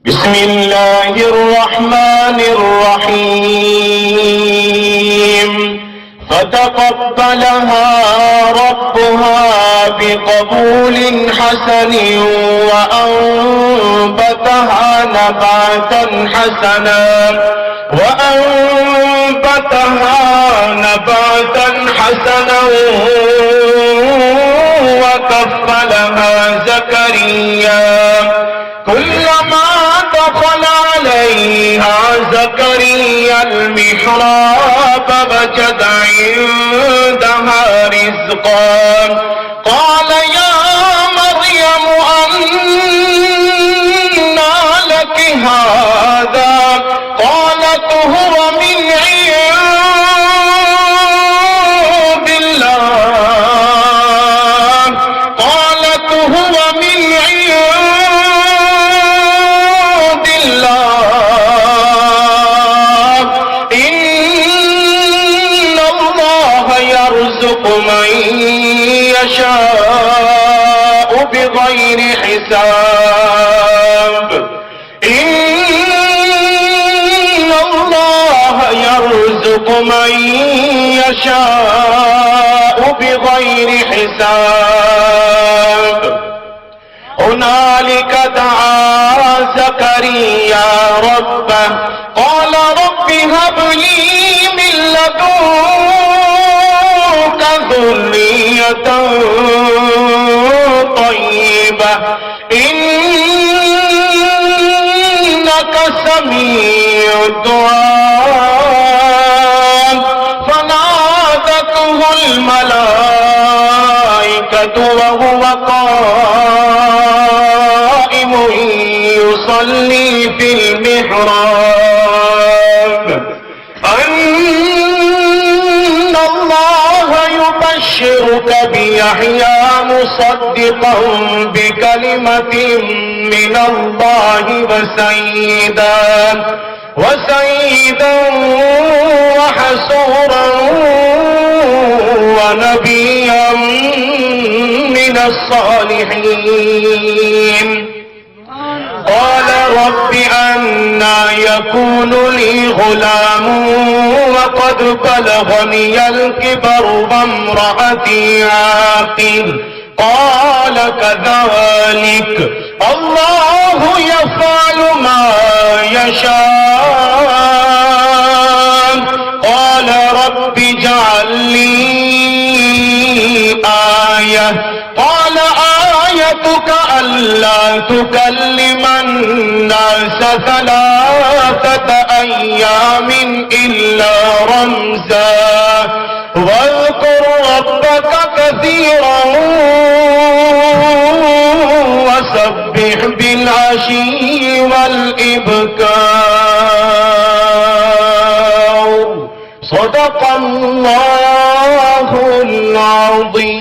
بسم الله الرحمن الرحيم فتقبلها ربها بقبول حسن وأنبتها نباتا حسنا وكفلها زكريا كلما دخل عليها زكريا المحراب وجد عندها رزقا قال يا مريم أنى لك هذا قالت هو من عند الله إن الله يرزق من يشاء بغير حساب إن الله يرزق من يشاء بغير حساب هنالك دعا زكريا ربه قال رب هب لي من لدنك ذرية طيبة إنك سميع الدعاء فنادته الملائكة وهو قائم يصلي في المحراب أن الله يبشرك بيحيى مصدقا بكلمة من الله وسيدا وحصورا ونبيا من الصالحين قال رب أنى يكون لي غلام وقد بلغني الكبر وامرأتي عاقر قال كذلك الله يفعل ما يشاء قال رب اجعل لي آية قال آيتك ألا تكلم الناس 3 أيام إلا رمزا واذكر ربك كثيرا وسبح بالعشي والإبكار صدق الله العظيم.